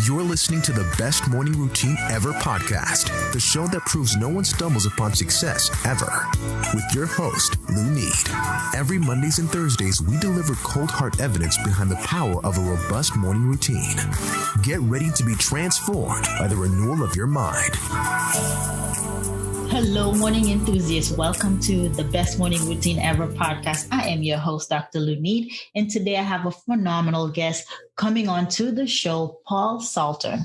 You're listening to the Best Morning Routine Ever podcast, the show that proves no one stumbles upon success ever. With your host, Lou Need. Every Mondays and Thursdays, we deliver cold hard evidence behind the power of a robust morning routine. Get ready to be transformed by the renewal of your mind. Hello, morning enthusiasts. Welcome to the Best Morning Routine Ever podcast. I am your host, Dr. Lou Need, and today I have a phenomenal guest coming on to the show, Paul Salter.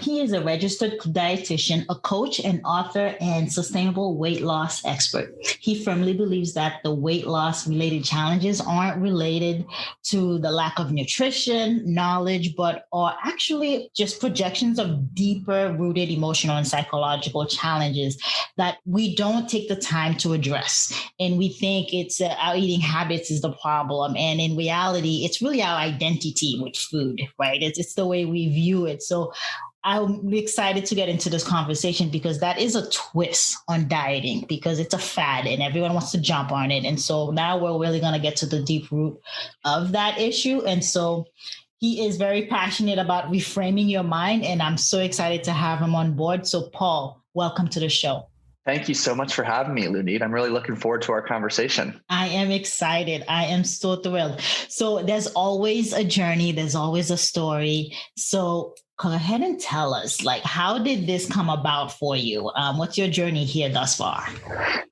He is a registered dietitian, a coach, an author, and sustainable weight loss expert. He firmly believes that the weight loss related challenges aren't related to the lack of nutrition, knowledge, but are actually just projections of deeper rooted emotional and psychological challenges that we don't take the time to address. And we think it's our eating habits is the problem. And in reality, it's really our identity with food, right? It's the way we view it. So I'm excited to get into this conversation because that is a twist on dieting because it's a fad and everyone wants to jump on it. And so now we're really going to get to the deep root of that issue. And so he is very passionate about reframing your mind, and I'm so excited to have him on board. So Paul, welcome to the show. Thank you so much for having me, Lunit. I'm really looking forward to our conversation. I am excited. I am so thrilled. So there's always a journey. There's always a story. So go ahead and tell us, how did this come about for you? What's your journey here thus far?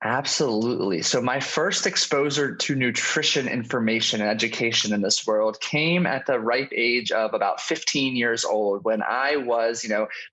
Absolutely. So my first exposure to nutrition information and education in this world came at the ripe age of about 15 years old when I was,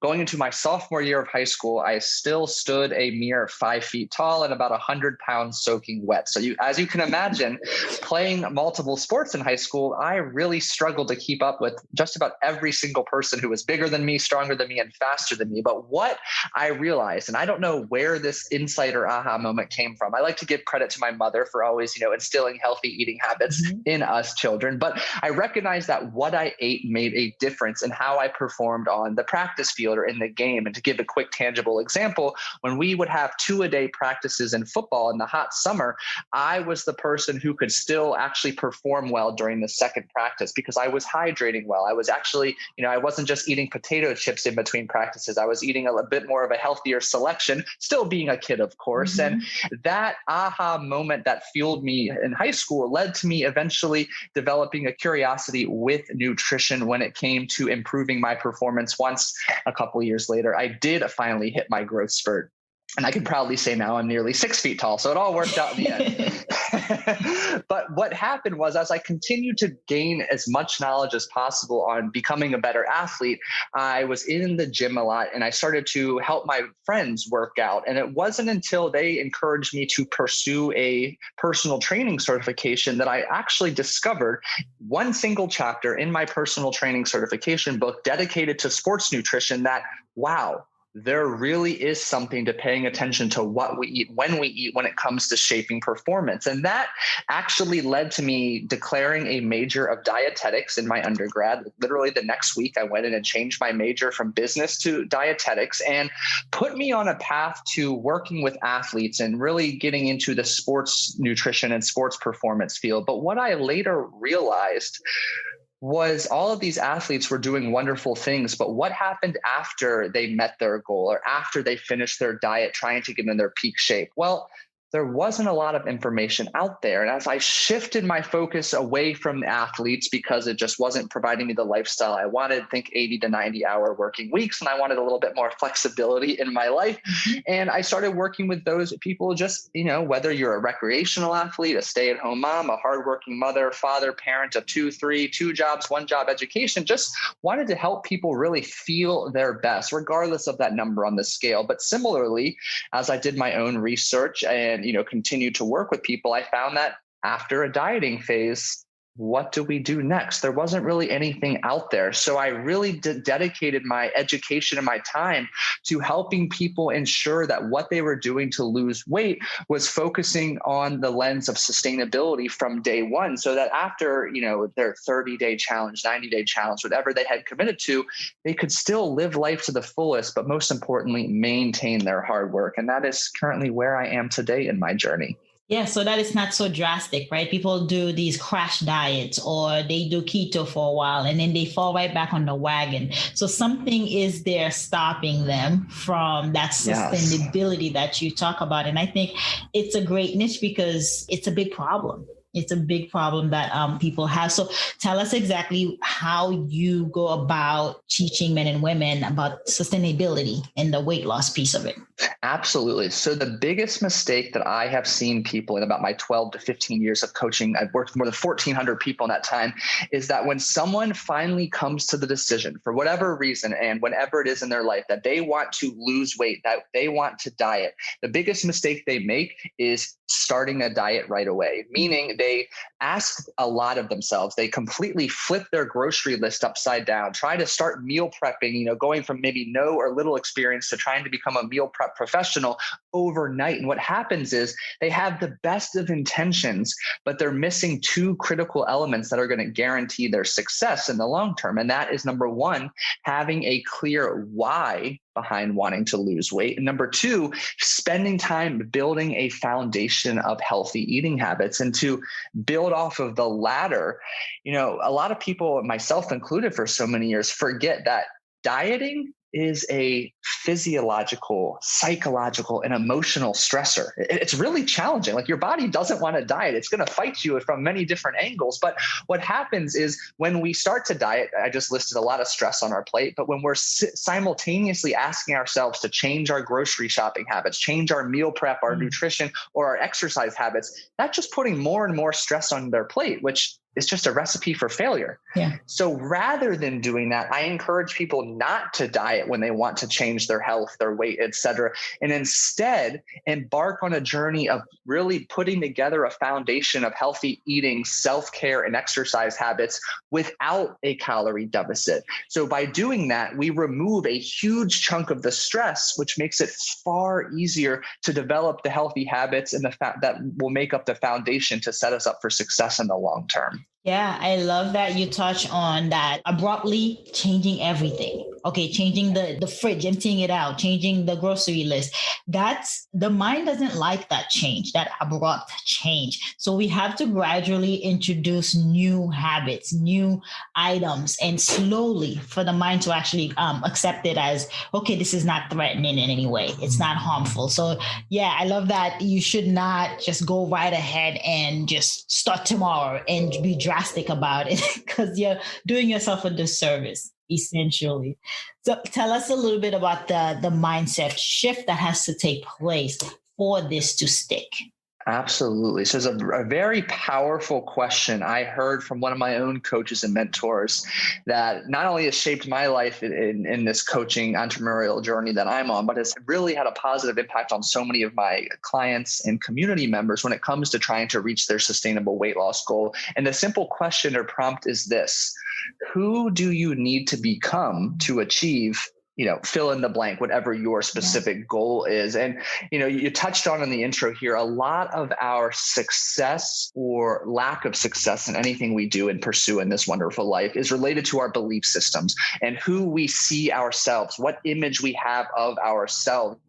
going into my sophomore year of high school. I still stood a mere 5 feet tall and about 100 pounds soaking wet. So as you can imagine, playing multiple sports in high school, I really struggled to keep up with just about every single person who was bigger than me, stronger than me, and faster than me. But what I realized, and I don't know where this insight or aha moment came from. I like to give credit to my mother for always, instilling healthy eating habits in us children. But I recognized that what I ate made a difference in how I performed on the practice field or in the game. And to give a quick tangible example, when we would have 2-a-day practices in football in the hot summer, I was the person who could still actually perform well during the second practice because I was hydrating well. I was actually, I wasn't just eating potato chips in between practices. I was eating a bit more of a healthier selection, still being a kid, of course. And that aha moment that fueled me in high school led to me eventually developing a curiosity with nutrition when it came to improving my performance. Once a couple of years later, I did finally hit my growth spurt. And I can proudly say now I'm nearly 6 feet tall. So it all worked out in the end. But what happened was as I continued to gain as much knowledge as possible on becoming a better athlete, I was in the gym a lot and I started to help my friends work out. And it wasn't until they encouraged me to pursue a personal training certification that I actually discovered one single chapter in my personal training certification book dedicated to sports nutrition that, wow, there really is something to paying attention to what we eat, when it comes to shaping performance. And that actually led to me declaring a major of dietetics in my undergrad. Literally the next week, I went in and changed my major from business to dietetics and put me on a path to working with athletes and really getting into the sports nutrition and sports performance field. But what I later realized was all of these athletes were doing wonderful things, but what happened after they met their goal or after they finished their diet trying to get in their peak shape? Well, there wasn't a lot of information out there. And as I shifted my focus away from athletes because it just wasn't providing me the lifestyle I wanted, think 80 to 90 hour working weeks, and I wanted a little bit more flexibility in my life. And I started working with those people just, whether you're a recreational athlete, a stay-at-home mom, a hardworking mother, father, parent, a 2 jobs, 1 job education, just wanted to help people really feel their best, regardless of that number on the scale. But similarly, as I did my own research and continue to work with people, I found that after a dieting phase, what do we do next? There wasn't really anything out there. So I really dedicated my education and my time to helping people ensure that what they were doing to lose weight was focusing on the lens of sustainability from day one, so that after, their 30-day challenge, 90-day challenge, whatever they had committed to, they could still live life to the fullest, but most importantly, maintain their hard work. And that is currently where I am today in my journey. Yeah, so that it's not so drastic, right? People do these crash diets or they do keto for a while and then they fall right back on the wagon. So something is there stopping them from that Yes. sustainability that you talk about. And I think it's a great niche because it's a big problem. It's a big problem that people have. So tell us exactly how you go about teaching men and women about sustainability and the weight loss piece of it. Absolutely. So the biggest mistake that I have seen people in about my 12 to 15 years of coaching, I've worked with more than 1,400 people in that time, is that when someone finally comes to the decision for whatever reason and whenever it is in their life that they want to lose weight, that they want to diet, the biggest mistake they make is starting a diet right away, meaning they ask a lot of themselves. They completely flip their grocery list upside down, try to start meal prepping, going from maybe no or little experience to trying to become a meal prep professional overnight. And what happens is they have the best of intentions, but they're missing two critical elements that are going to guarantee their success in the long term. And that is, number one, having a clear why behind wanting to lose weight. And number two, spending time building a foundation of healthy eating habits. And to build off of the latter, a lot of people, myself included for so many years, forget that dieting is a physiological, psychological, and emotional stressor. It's really challenging. Like, your body doesn't want to diet. It's going to fight you from many different angles. But what happens is when we start to diet, I just listed a lot of stress on our plate, but when we're simultaneously asking ourselves to change our grocery shopping habits, change our meal prep, our nutrition, or our exercise habits, that's just putting more and more stress on their plate, which is just a recipe for failure. Yeah. So rather than doing that, I encourage people not to diet when they want to change their health, their weight, et cetera, and instead embark on a journey of really putting together a foundation of healthy eating, self-care, and exercise habits without a calorie deficit. So by doing that, we remove a huge chunk of the stress, which makes it far easier to develop the healthy habits and that will make up the foundation to set us up for success in the long term. Yeah, I love that you touch on that abruptly changing everything. Okay, changing the fridge, emptying it out, changing the grocery list. That's the mind doesn't like that change, that abrupt change. So we have to gradually introduce new habits, new items, and slowly for the mind to actually accept it as, okay, this is not threatening in any way. It's not harmful. So yeah, I love that you should not just go right ahead and just start tomorrow and be drastic about it, because you're doing yourself a disservice, essentially. So tell us a little bit about the mindset shift that has to take place for this to stick. Absolutely. So it's a very powerful question I heard from one of my own coaches and mentors that not only has shaped my life in this coaching entrepreneurial journey that I'm on, but has really had a positive impact on so many of my clients and community members when it comes to trying to reach their sustainable weight loss goal. And the simple question or prompt is this: who do you need to become to achieve fill in the blank, whatever your specific goal is? And, you touched on in the intro here, a lot of our success or lack of success in anything we do and pursue in this wonderful life is related to our belief systems and who we see ourselves, what image we have of ourselves.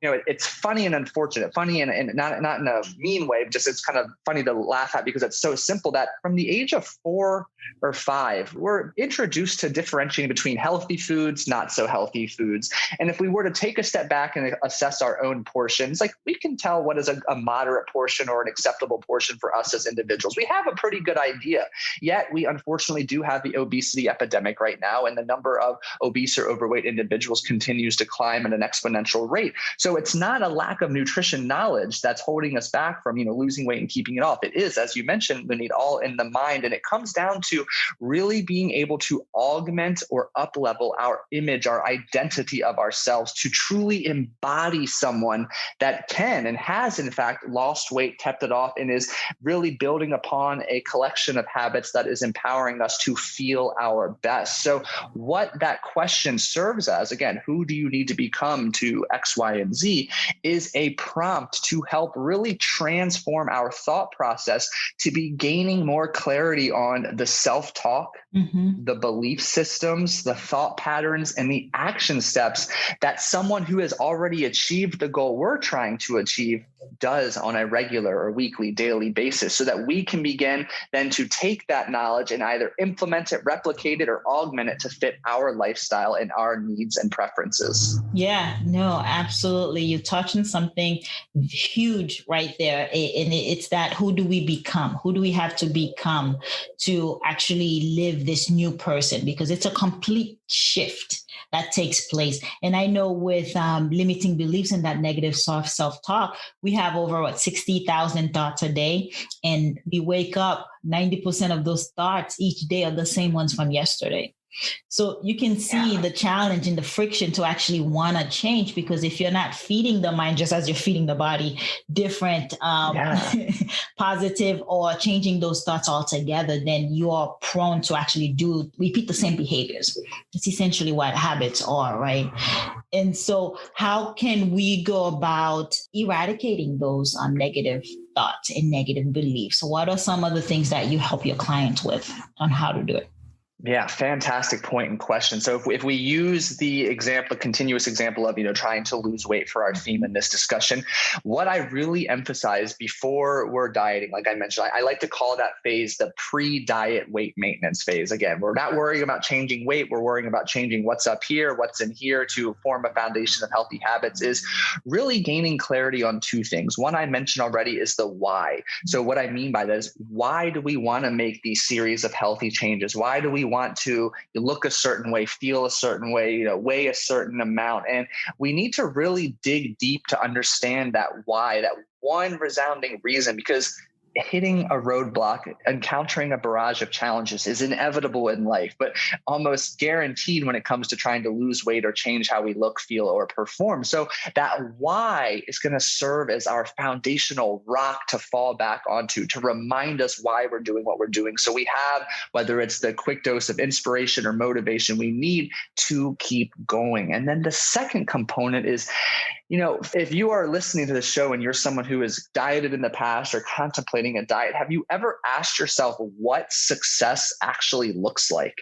It's funny and unfortunate, funny and not in a mean way, just it's kind of funny to laugh at because it's so simple that from the age of 4 or 5, we're introduced to differentiating between healthy foods, not so healthy foods. And if we were to take a step back and assess our own portions, like we can tell what is a moderate portion or an acceptable portion for us as individuals. We have a pretty good idea. Yet we unfortunately do have the obesity epidemic right now, and the number of obese or overweight individuals continues to climb at an exponential rate. So it's not a lack of nutrition knowledge that's holding us back from losing weight and keeping it off. It is, as you mentioned, we need all in the mind, and it comes down to really being able to augment or up-level our image, our identity of ourselves, to truly embody someone that can and has in fact lost weight, kept it off, and is really building upon a collection of habits that is empowering us to feel our best. So what that question serves as, again, who do you need to become to X, Y, Y, and Z is a prompt to help really transform our thought process to be gaining more clarity on the self-talk, the belief systems, the thought patterns, and the action steps that someone who has already achieved the goal we're trying to achieve does on a regular or weekly, daily basis, so that we can begin then to take that knowledge and either implement it, replicate it, or augment it to fit our lifestyle and our needs and preferences. Yeah, no, absolutely. You touched on something huge right there. And it's that, who do we become? Who do we have to become to actually live this new person? Because it's a complete shift that takes place. And I know with limiting beliefs and that negative self-talk, we have over 60,000 thoughts a day. And we wake up, 90% of those thoughts each day are the same ones from yesterday. So you can see the challenge and the friction to actually want to change, because if you're not feeding the mind, just as you're feeding the body, different positive or changing those thoughts altogether, then you are prone to actually repeat the same behaviors. It's essentially what habits are, right? And so how can we go about eradicating those negative thoughts and negative beliefs? What are some of the things that you help your clients with on how to do it? Yeah, fantastic point and question. So if we use the continuous example of, trying to lose weight for our theme in this discussion, what I really emphasize before we're dieting, like I mentioned, I like to call that phase the pre-diet weight maintenance phase. Again, we're not worrying about changing weight. We're worrying about changing what's up here, what's in here to form a foundation of healthy habits, is really gaining clarity on two things. One I mentioned already is the why. So what I mean by that is, why do we want to make these series of healthy changes? Why do we want to look a certain way, feel a certain way, weigh a certain amount? And we need to really dig deep to understand that why, that one resounding reason, because hitting a roadblock, encountering a barrage of challenges is inevitable in life, but almost guaranteed when it comes to trying to lose weight or change how we look, feel, or perform. So that why is going to serve as our foundational rock to fall back onto, to remind us why we're doing what we're doing. So we have, whether it's the quick dose of inspiration or motivation we need to keep going. And then the second component is, if you are listening to the show and you're someone who has dieted in the past or contemplating a diet, have you ever asked yourself what success actually looks like?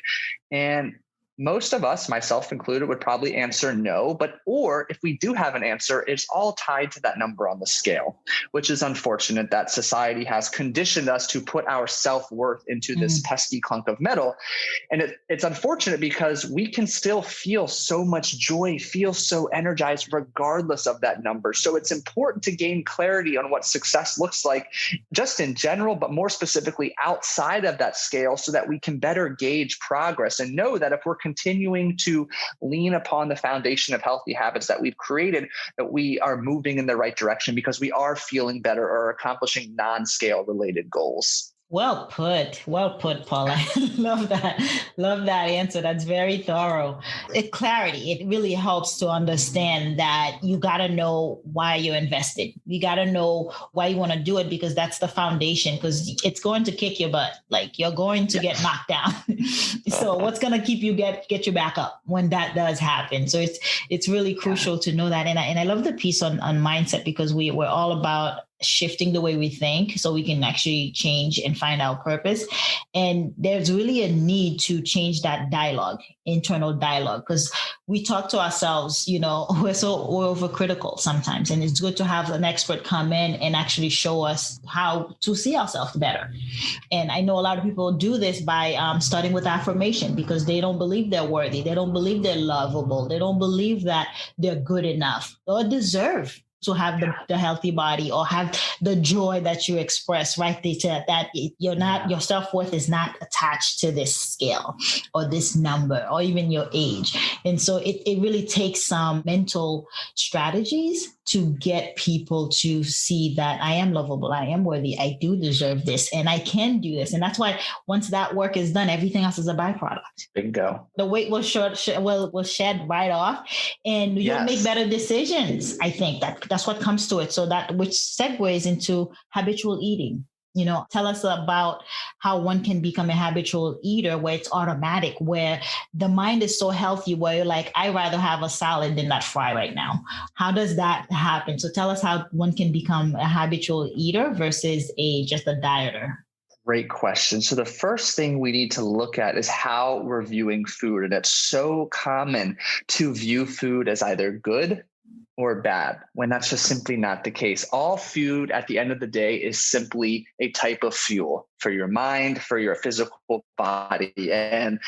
And most of us, myself included, would probably answer no, or if we do have an answer, it's all tied to that number on the scale, which is unfortunate that society has conditioned us to put our self-worth into this pesky clunk of metal. And it's unfortunate because we can still feel so much joy, feel so energized regardless of that number. So it's important to gain clarity on what success looks like just in general, but more specifically outside of that scale, so that we can better gauge progress and know that if we're continuing to lean upon the foundation of healthy habits that we've created, that we are moving in the right direction because we are feeling better or accomplishing non-scale related goals. Well put, Paula. Love that answer. That's very thorough. Clarity. It really helps to understand that you got to know why you're invested. You got to know why you want to do it, because that's the foundation, because it's going to kick your butt. Like, you're going to get knocked down. So what's going to keep you get you back up when that does happen? So it's really crucial to know that. And I love the piece on mindset, because we're all about shifting the way we think so we can actually change and find our purpose. And there's really a need to change that internal dialogue, because we talk to ourselves, we're overcritical sometimes. And it's good to have an expert come in and actually show us how to see ourselves better. And I know a lot of people do this by starting with affirmation, because they don't believe they're worthy. They don't believe they're lovable. They don't believe that they're good enough or deserve to have the healthy body or have the joy that you express, right? That your self-worth is not attached to this scale or this number or even your age. And so it really takes some mental strategies to get people to see that I am lovable, I am worthy, I do deserve this, and I can do this. And that's why once that work is done, everything else is a byproduct. Bingo. The weight will shed right off, and you'll make better decisions. I think that's what comes to it. So which segues into habitual eating. Tell us about how one can become a habitual eater where it's automatic, where the mind is so healthy, where you're like, I'd rather have a salad than that fry right now. How does that happen? So tell us how one can become a habitual eater versus just a dieter. Great question. So the first thing we need to look at is how we're viewing food. And it's so common to view food as either good or bad, when that's just simply not the case. All food at the end of the day is simply a type of fuel for your mind, for your physical body. And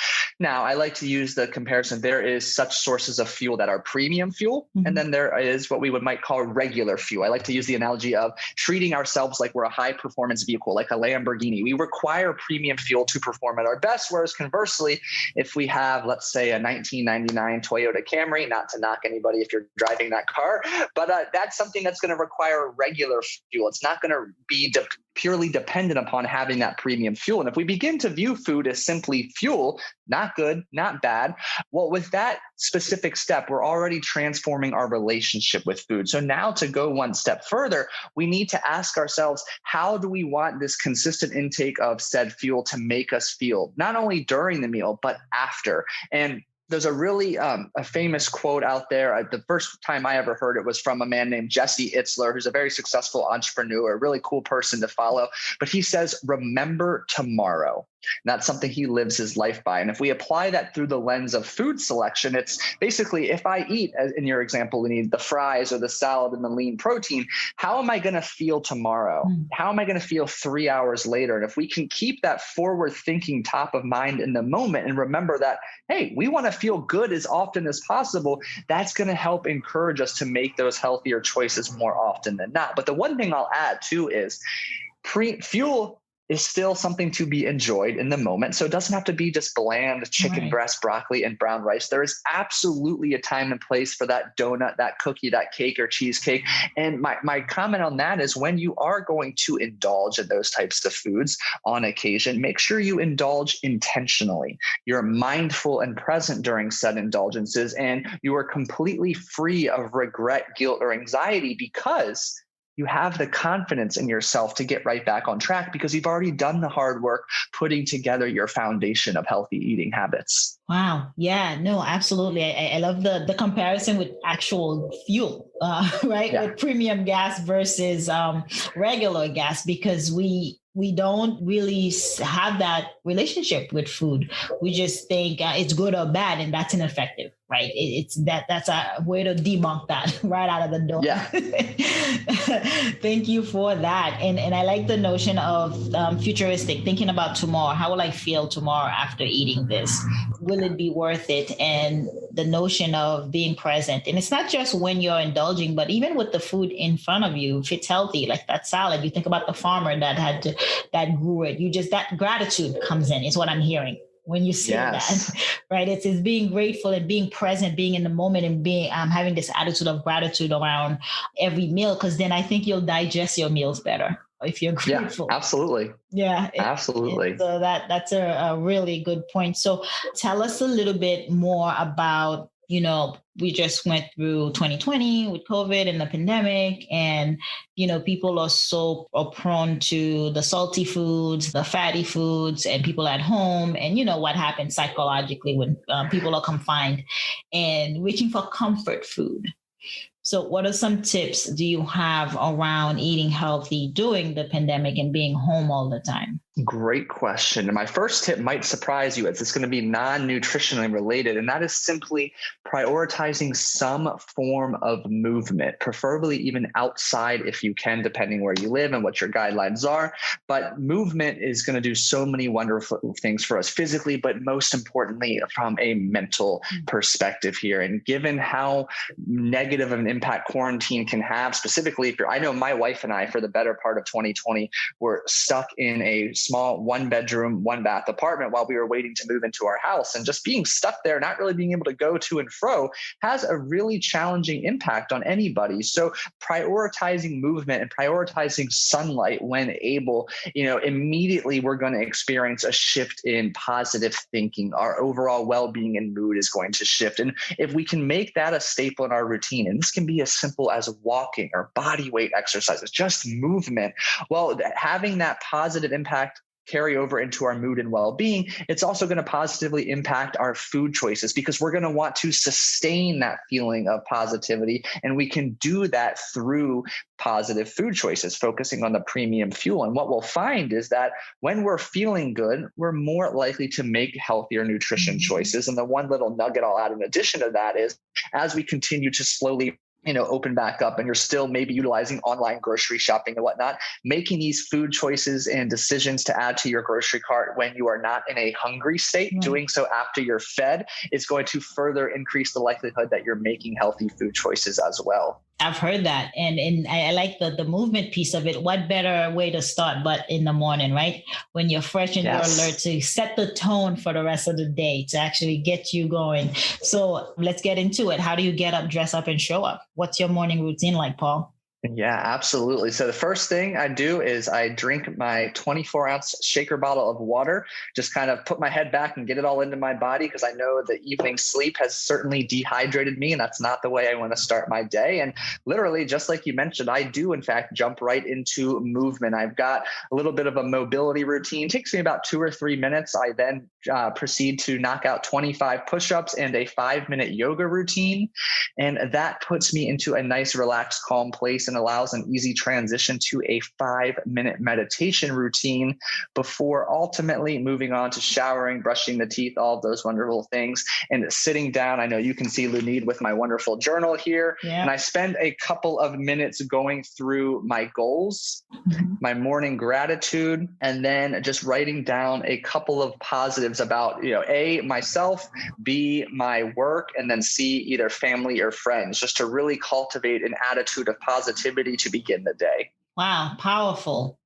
now I like to use the comparison. There is such sources of fuel that are premium fuel. Mm-hmm. And then there is what we might call regular fuel. I like to use the analogy of treating ourselves like we're a high performance vehicle, like a Lamborghini. We require premium fuel to perform at our best. Whereas conversely, if we have, let's say, a 1999 Toyota Camry, not to knock anybody if you're driving that car, but that's something that's going to require regular fuel. It's not going to be purely dependent upon having that premium fuel. And if we begin to view food as simply fuel, not good, not bad, well, with that specific step, we're already transforming our relationship with food. So now to go one step further, we need to ask ourselves, how do we want this consistent intake of said fuel to make us feel, not only during the meal, but after? And there's a really a famous quote out there. The first time I ever heard it was from a man named Jesse Itzler, who's a very successful entrepreneur, a really cool person to follow. But he says, remember tomorrow. And that's something he lives his life by. And if we apply that through the lens of food selection, it's basically, if I eat, as in your example, we need the fries or the salad and the lean protein, how am I going to feel tomorrow? How am I going to feel 3 hours later? And if we can keep that forward thinking top of mind in the moment and remember that, hey, we want to feel good as often as possible, that's going to help encourage us to make those healthier choices more often than not. But the one thing I'll add too is fuel is still something to be enjoyed in the moment. So it doesn't have to be just bland chicken breast, broccoli, and brown rice. There is absolutely a time and place for that donut, that cookie, that cake or cheesecake. And my comment on that is, when you are going to indulge in those types of foods on occasion, make sure you indulge intentionally. You're mindful and present during said indulgences, and you are completely free of regret, guilt, or anxiety, because you have the confidence in yourself to get right back on track, because you've already done the hard work putting together your foundation of healthy eating habits. Wow. Yeah, no, absolutely. I love the comparison with actual fuel, right? Yeah. With premium gas versus regular gas, because we don't really have that relationship with food. We just think it's good or bad, and that's ineffective, right? That's a way to debunk that right out of the door. Yeah. Thank you for that. And I like the notion of futuristic, thinking about tomorrow. How will I feel tomorrow after eating this? Will it be worth it? And the notion of being present. And it's not just when you're indulging, but even with the food in front of you, if it's healthy, like that salad, you think about the farmer that grew it. That gratitude comes in, is what I'm hearing when you see that, right? It's being grateful and being present, being in the moment, and being having this attitude of gratitude around every meal, because then I think you'll digest your meals better if you're grateful. Yeah, absolutely. Yeah, absolutely. So that's a really good point. So tell us a little bit more about, we just went through 2020 with COVID and the pandemic, and, people are prone to the salty foods, the fatty foods, and people at home. And what happens psychologically when people are confined and reaching for comfort food. So what are some tips do you have around eating healthy during the pandemic and being home all the time? Great question. And my first tip might surprise you, as it's going to be non-nutritionally related, and that is simply prioritizing some form of movement, preferably even outside if you can, depending where you live and what your guidelines are. But movement is going to do so many wonderful things for us physically, but most importantly, from a mental perspective here. And given how negative of an impact quarantine can have, specifically I know my wife and I, for the better part of 2020, were stuck in a small 1-bedroom, 1-bath apartment while we were waiting to move into our house. And just being stuck there, not really being able to go to and fro, has a really challenging impact on anybody. So prioritizing movement and prioritizing sunlight when able, immediately we're going to experience a shift in positive thinking. Our overall well-being and mood is going to shift. And if we can make that a staple in our routine, and this can be as simple as walking or body weight exercises, just movement, well, having that positive impact carry over into our mood and well-being, it's also going to positively impact our food choices, because we're going to want to sustain that feeling of positivity. And we can do that through positive food choices, focusing on the premium fuel. And what we'll find is that when we're feeling good, we're more likely to make healthier nutrition choices. And the one little nugget I'll add in addition to that is, as we continue to slowly open back up and you're still maybe utilizing online grocery shopping and whatnot, making these food choices and decisions to add to your grocery cart when you are not in a hungry state, doing so after you're fed, is going to further increase the likelihood that you're making healthy food choices as well. I've heard that. And I like the movement piece of it. What better way to start but in the morning, right? When you're fresh and you're alert, to set the tone for the rest of the day, to actually get you going. So let's get into it. How do you get up, dress up, and show up? What's your morning routine like, Paul? Yeah, absolutely. So the first thing I do is I drink my 24-ounce shaker bottle of water, just kind of put my head back and get it all into my body, because I know the evening sleep has certainly dehydrated me, and that's not the way I want to start my day. And literally, just like you mentioned, I do, in fact, jump right into movement. I've got a little bit of a mobility routine. It takes me about 2 or 3 minutes. I then proceed to knock out 25 push-ups and a 5-minute yoga routine. And that puts me into a nice, relaxed, calm place and allows an easy transition to a 5-minute meditation routine before ultimately moving on to showering, brushing the teeth, all of those wonderful things, and sitting down. I know you can see Lunid with my wonderful journal here. Yeah. And I spend a couple of minutes going through my goals, my morning gratitude, and then just writing down a couple of positives about, A, myself, B, my work, and then C, either family or friends, just to really cultivate an attitude of positivity to begin the day. Wow. Powerful.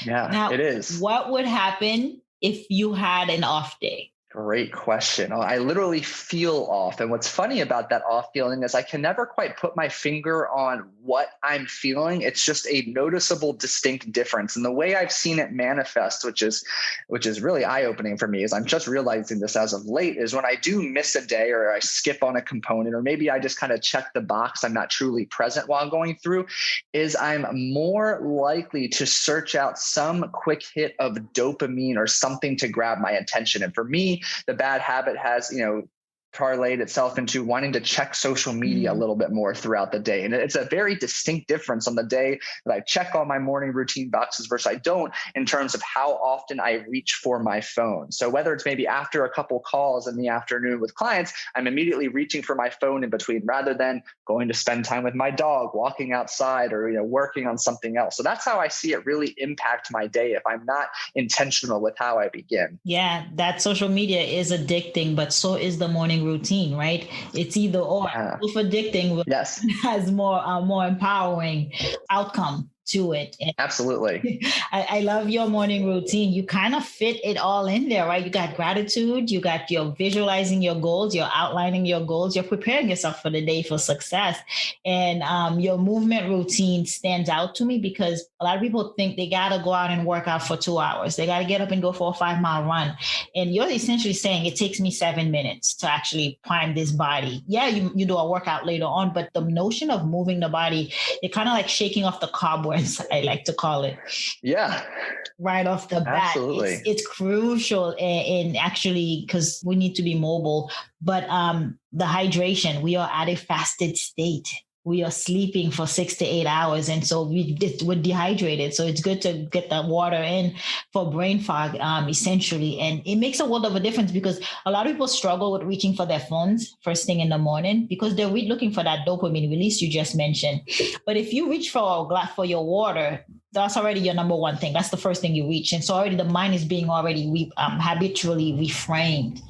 Yeah, now, it is. What would happen if you had an off day? Great question. I literally feel off. And what's funny about that off feeling is I can never quite put my finger on what I'm feeling. It's just a noticeable, distinct difference. And the way I've seen it manifest, which is really eye-opening for me, is I'm just realizing this as of late, is when I do miss a day or I skip on a component, or maybe I just kind of check the box, I'm not truly present while going through, is I'm more likely to search out some quick hit of dopamine or something to grab my attention. And for me, the bad habit has, parlayed itself into wanting to check social media a little bit more throughout the day. And it's a very distinct difference on the day that I check all my morning routine boxes versus I don't, in terms of how often I reach for my phone. So whether it's maybe after a couple calls in the afternoon with clients, I'm immediately reaching for my phone in between, rather than going to spend time with my dog, walking outside, or working on something else. So that's how I see it really impact my day if I'm not intentional with how I begin. Yeah, that social media is addicting, but so is the morning routine, right? It's either or. If addicting, yes, has more empowering outcome to it. And absolutely. I love your morning routine. You kind of fit it all in there, right? You got gratitude, you got your visualizing your goals, you're outlining your goals, you're preparing yourself for the day for success. And your movement routine stands out to me because a lot of people think they got to go out and work out for 2 hours. They got to get up and go for a 5-mile run. And you're essentially saying it takes me 7 minutes to actually prime this body. Yeah, you do a workout later on, but the notion of moving the body, you're kind of like shaking off the cobwebs, I like to call it. Yeah. Right off the bat. Absolutely. It's crucial in actually, because we need to be mobile, but the hydration, we are at a fasted state. We are sleeping for 6 to 8 hours. And so we're dehydrated. So it's good to get the water in for brain fog, essentially. And it makes a world of a difference because a lot of people struggle with reaching for their phones first thing in the morning because they're looking for that dopamine release you just mentioned. But if you reach for your water, that's already your number one thing. That's the first thing you reach. And so already the mind is being already habitually reframed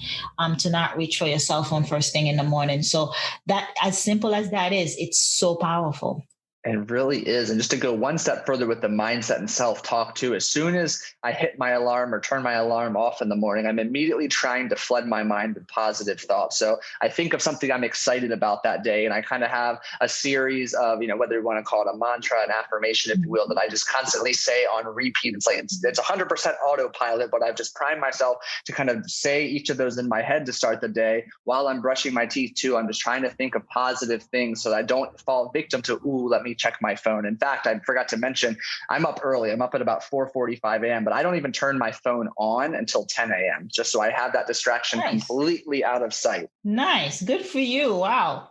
to not reach for your cell phone first thing in the morning. So that, as simple as that is, it's so powerful. It really is. And just to go one step further with the mindset and self-talk too, as soon as I hit my alarm or turn my alarm off in the morning, I'm immediately trying to flood my mind with positive thoughts. So I think of something I'm excited about that day, and I kind of have a series of, whether you want to call it a mantra, an affirmation, if you will, that I just constantly say on repeat. It's like, it's 100% autopilot, but I've just primed myself to kind of say each of those in my head to start the day. While I'm brushing my teeth too, I'm just trying to think of positive things so that I don't fall victim to, let me check my phone. In fact, I forgot to mention, I'm up early. I'm up at about 4:45 a.m., but I don't even turn my phone on until 10 a.m., just so I have that distraction completely out of sight. Nice. Good for you. Wow.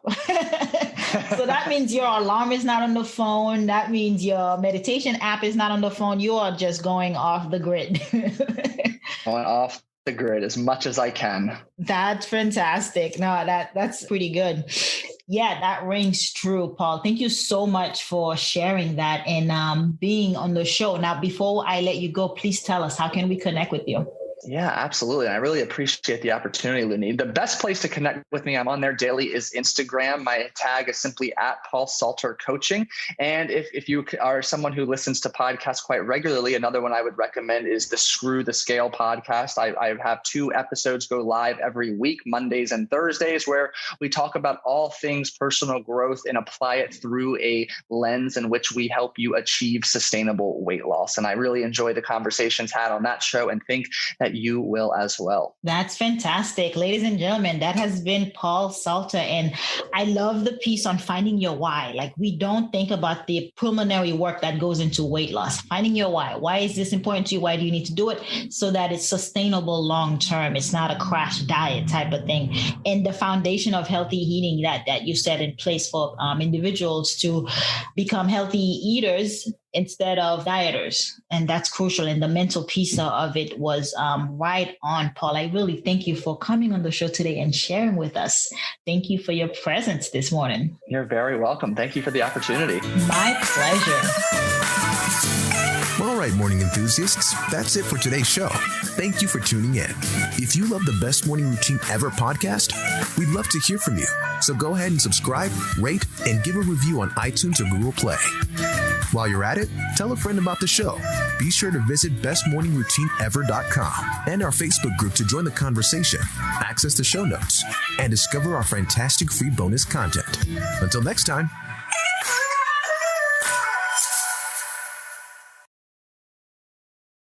So that means your alarm is not on the phone. That means your meditation app is not on the phone. You are just going off the grid. Going off the grid as much as I can. That's fantastic. No, that's pretty good. Yeah, that rings true, Paul. Thank you so much for sharing that and being on the show. Now, before I let you go, please tell us, how can we connect with you? Yeah, absolutely. And I really appreciate the opportunity, Lunid. The best place to connect with me, I'm on there daily, is Instagram. My tag is simply @PaulSalterCoaching. And if you are someone who listens to podcasts quite regularly, another one I would recommend is the Screw the Scale podcast. I have 2 episodes go live every week, Mondays and Thursdays, where we talk about all things personal growth and apply it through a lens in which we help you achieve sustainable weight loss. And I really enjoy the conversations had on that show and think that you will as well. That's fantastic. Ladies and gentlemen, that has been Paul Salter. And I love the piece on finding your why. Like, we don't think about the preliminary work that goes into weight loss. Finding your why. Why is this important to you? Why do you need to do it? So that it's sustainable long-term. It's not a crash diet type of thing. And the foundation of healthy eating that you set in place for individuals to become healthy eaters instead of dieters. And that's crucial. And the mental piece of it was right on, Paul. I really thank you for coming on the show today and sharing with us. Thank you for your presence this morning. You're very welcome. Thank you for the opportunity. My pleasure. All right, morning enthusiasts, that's it for today's show. Thank you for tuning in. If you love the Best Morning Routine Ever podcast, we'd love to hear from you. So go ahead and subscribe, rate, and give a review on iTunes or Google Play. While you're at it, tell a friend about the show. Be sure to visit bestmorningroutineever.com and our Facebook group to join the conversation, access the show notes, and discover our fantastic free bonus content. Until next time,